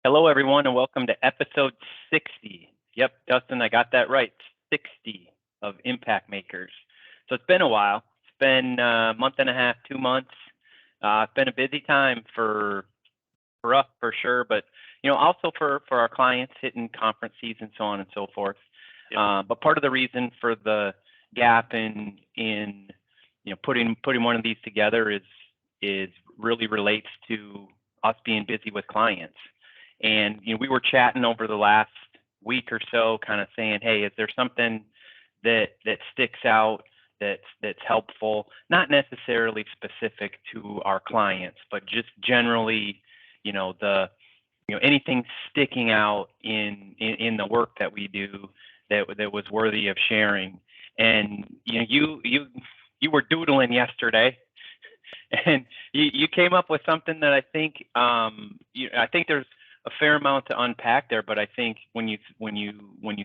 Hello, everyone, and welcome to episode 60. Yep, Dustin, I got that right. 60 of Impact Makers. So it's been a while. It's been a month and a half, 2 months. It's been a busy time for us for sure, but also for our clients hitting conference season, so on and so forth. But part of the reason for the gap in putting one of these together is really relates to us being busy with clients. And we were chatting over the last week or so, kind of saying, hey, is there something that sticks out that's helpful, not necessarily specific to our clients, but just generally, the anything sticking out in the work that we do that was worthy of sharing. And you were doodling yesterday, and you came up with something that I think there's a fair amount to unpack there. But I think when you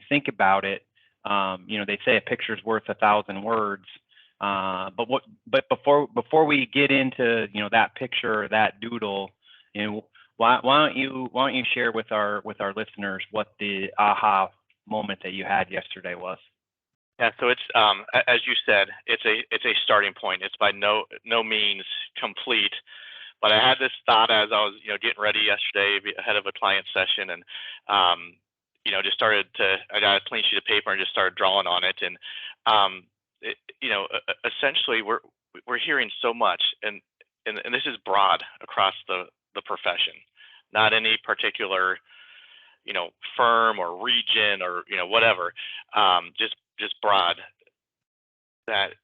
think about it, they say a picture's worth 1,000 words. But before we get into that picture or that doodle, why don't you share with our listeners what the aha moment that you had yesterday was? Yeah, so it's as you said, it's a starting point. It's by no means complete, but I had this thought as I was getting ready yesterday ahead of a client session, and just I got a clean sheet of paper and just started drawing on it, and essentially we're hearing so much, and this is broad across the profession, not any particular firm or region or whatever, just broad, that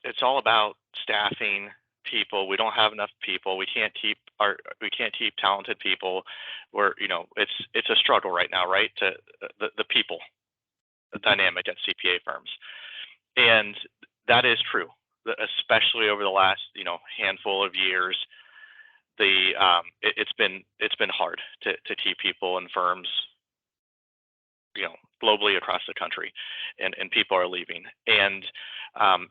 it's all about staffing people. We don't have enough people. We can't keep talented people. It's a struggle right now, right? To the people, the dynamic at CPA firms, and that is true, especially over the last handful of years. It's been hard to keep people in firms globally across the country, and people are leaving, and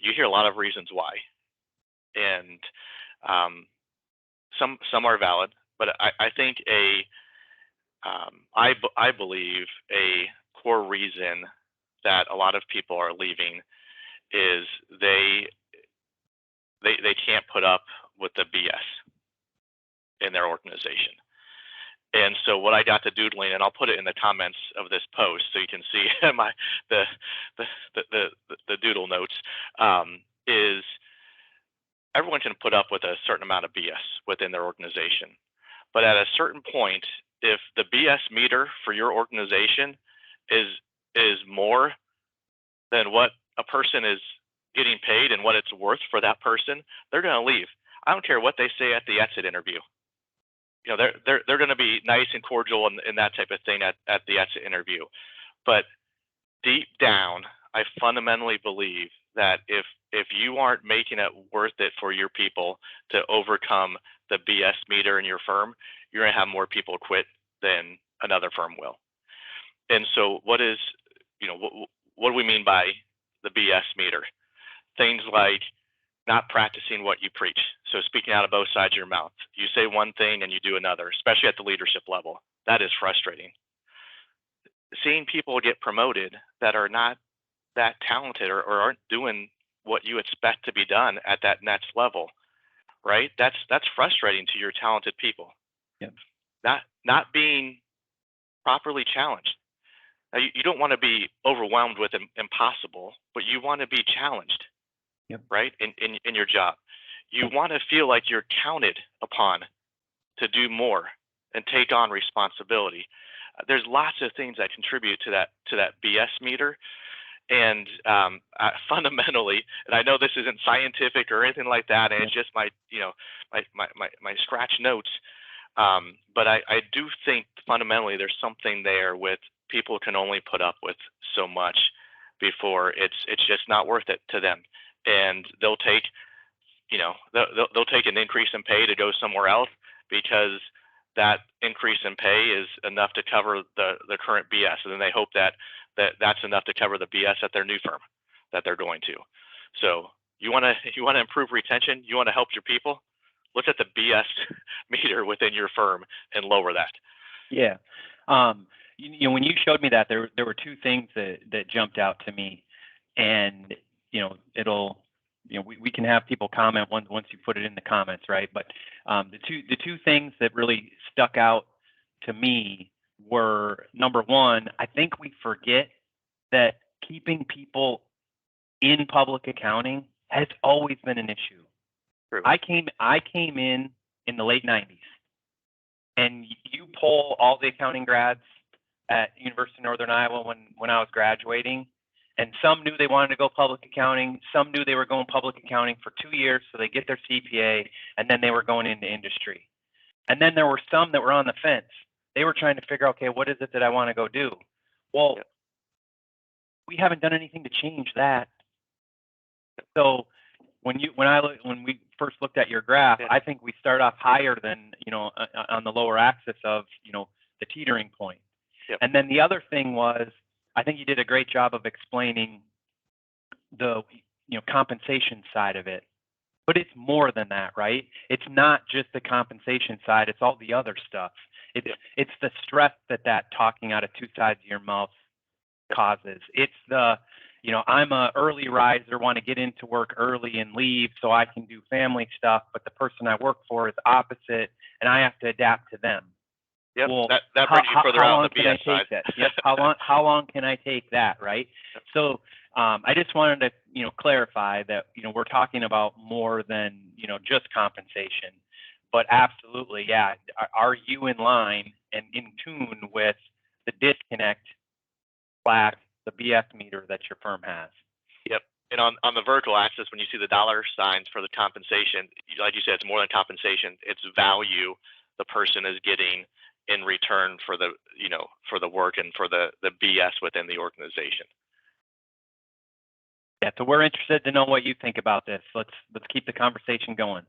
you hear a lot of reasons why, and some are valid, but I think I believe a core reason that a lot of people are leaving is they can't put up with the BS in their organization. And so what I got to doodling, and I'll put it in the comments of this post so you can see the doodle notes, is everyone can put up with a certain amount of BS within their organization. But at a certain point, if the BS meter for your organization is more than what a person is getting paid and what it's worth for that person, they're going to leave. I don't care what they say at the exit interview. They're going to be nice and cordial and that type of thing at the exit interview. But deep down, I fundamentally believe that if you aren't making it worth it for your people to overcome the BS meter in your firm, you're going to have more people quit than another firm will. And so what do we mean by the BS meter? Things like not practicing what you preach. So speaking out of both sides of your mouth. You say one thing and you do another, especially at the leadership level. That is frustrating. Seeing people get promoted that are not that talented or aren't doing what you expect to be done at that next level, right? That's frustrating to your talented people. Yep. Not being properly challenged. Now, you don't want to be overwhelmed with impossible, but you want to be challenged. Yep. Right? In your job. You want to feel like you're counted upon to do more and take on responsibility. There's lots of things that contribute to that BS meter. And fundamentally, and I know this isn't scientific or anything like that, and it's just my scratch notes. But I do think fundamentally there's something there with people can only put up with so much before it's just not worth it to them. And they'll take an increase in pay to go somewhere else because that increase in pay is enough to cover the current BS, and then they hope that's enough to cover the BS at their new firm that they're going to. So you want to improve retention, you want to help your people, look at the BS meter within your firm and lower that. Yeah. When you showed me that, there were two things that jumped out to me, and we can have people comment once you put it in the comments, right? But the two things that really stuck out to me were, number one, I think we forget that keeping people in public accounting has always been an issue. True. I came in the late 90s, and you poll all the accounting grads at University of Northern Iowa when I was graduating, and some knew they wanted to go public accounting, some knew they were going public accounting for 2 years so they get their CPA, and then they were going into industry. And then there were some that were on the fence. They were trying to figure out, okay, what is it that I want to go do? Well, we haven't done anything to change that. So when we first looked at your graph, I think we start off higher than, on the lower axis of, the teetering point. Yep. And then the other thing was, I think you did a great job of explaining the, compensation side of it. But it's more than that, right? It's not just the compensation side, it's all the other stuff. It's the stress that talking out of two sides of your mouth causes. It's the, I'm a early riser, want to get into work early and leave so I can do family stuff, but the person I work for is opposite, and I have to adapt to them. Yep. Well, that brings you further out on the BS side. Yep. How long can I take that, right? Yep. So I just wanted to, clarify that, we're talking about more than, just compensation. But absolutely, yeah. Are you in line and in tune with the disconnect / the BS meter that your firm has? Yep. And on the vertical axis, when you see the dollar signs for the compensation, like you said, it's more than compensation. It's value the person is getting in return for the for the work and for the BS within the organization. Yeah, so we're interested to know what you think about this. Let's keep the conversation going.